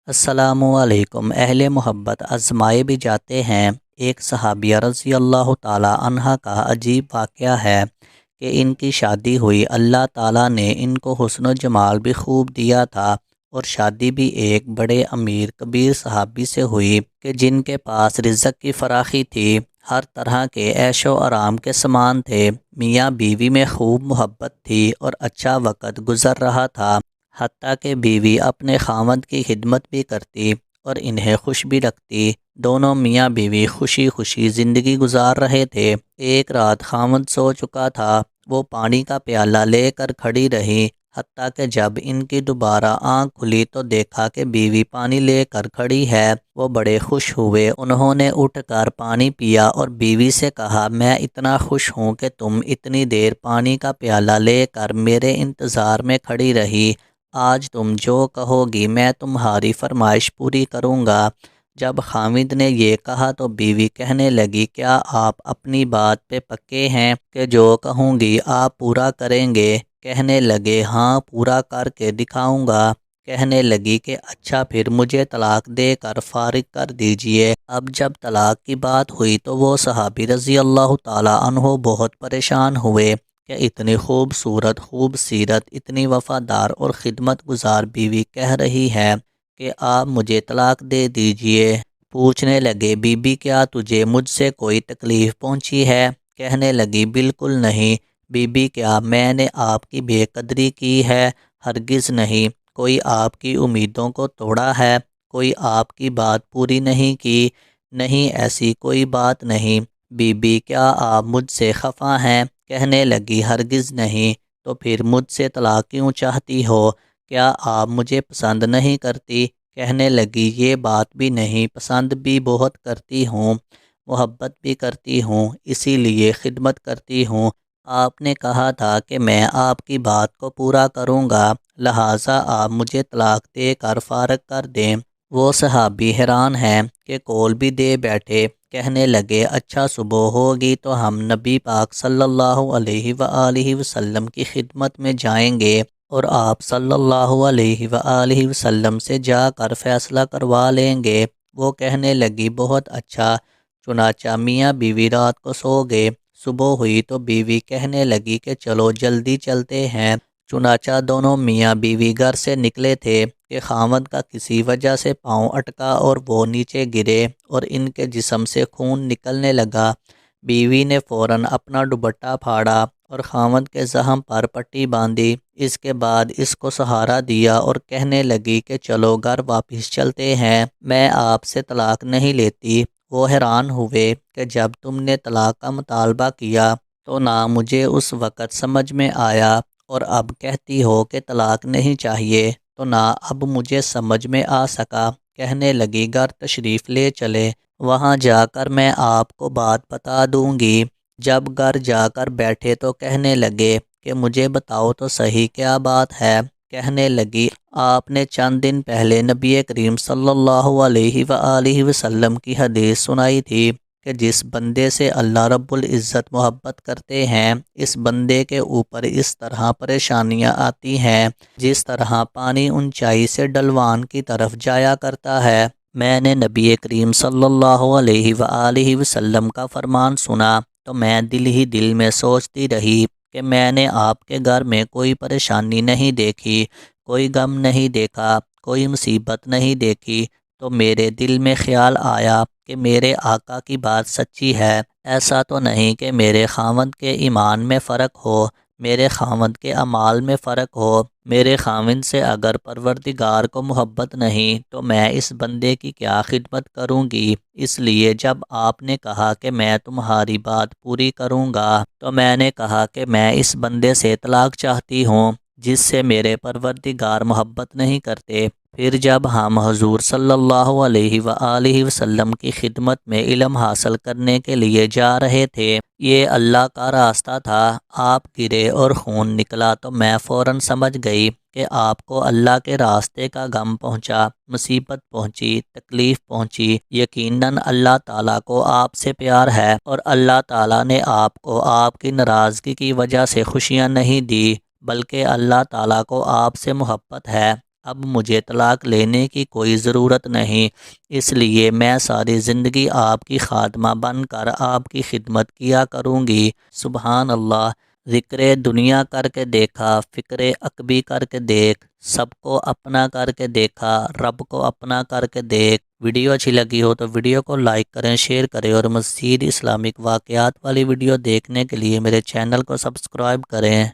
السلام علیکم۔ اہل محبت آزمائے بھی جاتے ہیں۔ ایک صحابیہ رضی اللہ تعالی عنہ کا عجیب واقعہ ہے کہ ان کی شادی ہوئی، اللہ تعالیٰ نے ان کو حسن و جمال بھی خوب دیا تھا، اور شادی بھی ایک بڑے امیر کبیر صحابی سے ہوئی کہ جن کے پاس رزق کی فراخی تھی، ہر طرح کے عیش و آرام کے سامان تھے، میاں بیوی میں خوب محبت تھی اور اچھا وقت گزر رہا تھا، حتیٰ کہ بیوی اپنے خاوند کی خدمت بھی کرتی اور انہیں خوش بھی رکھتی۔ دونوں میاں بیوی خوشی خوشی زندگی گزار رہے تھے۔ ایک رات خاوند سو چکا تھا، وہ پانی کا پیالہ لے کر کھڑی رہی، حتیٰ کہ جب ان کی دوبارہ آنکھ کھلی تو دیکھا کہ بیوی پانی لے کر کھڑی ہے۔ وہ بڑے خوش ہوئے، انہوں نے اٹھ کر پانی پیا اور بیوی سے کہا، میں اتنا خوش ہوں کہ تم اتنی دیر پانی کا پیالہ لے کر میرے انتظار میں کھڑی رہی۔ آج تم جو کہو گی میں تمہاری فرمائش پوری کروں گا۔ جب خاوند نے یہ کہا تو بیوی کہنے لگی، کیا آپ اپنی بات پہ پکے ہیں کہ جو کہوں گی آپ پورا کریں گے؟ کہنے لگے، ہاں پورا کر کے دکھاؤں گا۔ کہنے لگی کہ اچھا پھر مجھے طلاق دے کر فارغ کر دیجئے۔ اب جب طلاق کی بات ہوئی تو وہ صحابی رضی اللہ تعالی عنہ بہت پریشان ہوئے کہ اتنی خوبصورت، خوب سیرت، اتنی وفادار اور خدمت گزار بیوی کہہ رہی ہے کہ آپ مجھے طلاق دے دیجئے۔ پوچھنے لگے، بی بی کیا تجھے مجھ سے کوئی تکلیف پہنچی ہے؟ کہنے لگی، بالکل نہیں۔ بی بی کیا میں نے آپ کی بے قدری کی ہے؟ ہرگز نہیں۔ کوئی آپ کی امیدوں کو توڑا ہے؟ کوئی آپ کی بات پوری نہیں کی؟ نہیں، ایسی کوئی بات نہیں۔ بی بی کیا آپ مجھ سے خفا ہیں؟ کہنے لگی، ہرگز نہیں۔ تو پھر مجھ سے طلاق کیوں چاہتی ہو؟ کیا آپ مجھے پسند نہیں کرتی؟ کہنے لگی، یہ بات بھی نہیں، پسند بھی بہت کرتی ہوں، محبت بھی کرتی ہوں، اسی لیے خدمت کرتی ہوں۔ آپ نے کہا تھا کہ میں آپ کی بات کو پورا کروں گا، لہٰذا آپ مجھے طلاق دے کر فارغ کر دیں۔ وہ صحابی حیران ہیں کہ کول بھی دے بیٹھے۔ کہنے لگے، اچھا صبح ہوگی تو ہم نبی پاک صلی اللہ علیہ وآلہ وسلم کی خدمت میں جائیں گے اور آپ صلی اللہ علیہ وآلہ وسلم سے جا کر فیصلہ کروا لیں گے۔ وہ کہنے لگی، بہت اچھا۔ چنانچہ میاں بیوی رات کو سو گئے۔ صبح ہوئی تو بیوی کہنے لگی کہ چلو جلدی چلتے ہیں۔ چنانچہ دونوں میاں بیوی گھر سے نکلے تھے کہ خاوند کا کسی وجہ سے پاؤں اٹکا اور وہ نیچے گرے اور ان کے جسم سے خون نکلنے لگا۔ بیوی نے فوراً اپنا دوپٹہ پھاڑا اور خاوند کے زخم پر پٹی باندھی۔ اس کے بعد اس کو سہارا دیا اور کہنے لگی کہ چلو گھر واپس چلتے ہیں، میں آپ سے طلاق نہیں لیتی۔ وہ حیران ہوئے کہ جب تم نے طلاق کا مطالبہ کیا تو نہ مجھے اس وقت سمجھ میں آیا، اور اب کہتی ہو کہ طلاق نہیں چاہیے تو نہ اب مجھے سمجھ میں آ سکا۔ کہنے لگی، گھر تشریف لے چلے، وہاں جا کر میں آپ کو بات بتا دوں گی۔ جب گھر جا کر بیٹھے تو کہنے لگے کہ مجھے بتاؤ تو صحیح کیا بات ہے؟ کہنے لگی، آپ نے چند دن پہلے نبی کریم صلی اللہ علیہ وآلہ وسلم کی حدیث سنائی تھی کہ جس بندے سے اللہ رب العزت محبت کرتے ہیں، اس بندے کے اوپر اس طرح پریشانیاں آتی ہیں جس طرح پانی اونچائی سے ڈھلوان کی طرف جایا کرتا ہے۔ میں نے نبی کریم صلی اللہ علیہ وآلہ وسلم کا فرمان سنا تو میں دل ہی دل میں سوچتی رہی کہ میں نے آپ کے گھر میں کوئی پریشانی نہیں دیکھی، کوئی غم نہیں دیکھا، کوئی مصیبت نہیں دیکھی، تو میرے دل میں خیال آیا کہ میرے آقا کی بات سچی ہے۔ ایسا تو نہیں کہ میرے خاوند کے ایمان میں فرق ہو، میرے خاوند کے اعمال میں فرق ہو۔ میرے خاوند سے اگر پروردگار کو محبت نہیں تو میں اس بندے کی کیا خدمت کروں گی؟ اس لیے جب آپ نے کہا کہ میں تمہاری بات پوری کروں گا تو میں نے کہا کہ میں اس بندے سے طلاق چاہتی ہوں جس سے میرے پروردگار محبت نہیں کرتے۔ پھر جب ہم حضور صلی اللہ علیہ وآلہ وسلم کی خدمت میں علم حاصل کرنے کے لیے جا رہے تھے، یہ اللہ کا راستہ تھا، آپ گرے اور خون نکلا تو میں فوراً سمجھ گئی کہ آپ کو اللہ کے راستے کا غم پہنچا، مصیبت پہنچی، تکلیف پہنچی۔ یقیناً اللہ تعالیٰ کو آپ سے پیار ہے اور اللہ تعالیٰ نے آپ کو آپ کی ناراضگی کی وجہ سے خوشیاں نہیں دی، بلکہ اللہ تعالیٰ کو آپ سے محبت ہے۔ اب مجھے طلاق لینے کی کوئی ضرورت نہیں، اس لیے میں ساری زندگی آپ کی خادمہ بن کر آپ کی خدمت کیا کروں گی۔ سبحان اللہ۔ ذکر دنیا کر کے دیکھا، فکر عقبی کر کے دیکھ، سب کو اپنا کر کے دیکھا، رب کو اپنا کر کے دیکھ۔ ویڈیو اچھی لگی ہو تو ویڈیو کو لائک کریں، شیئر کریں، اور مزید اسلامک واقعات والی ویڈیو دیکھنے کے لیے میرے چینل کو سبسکرائب کریں۔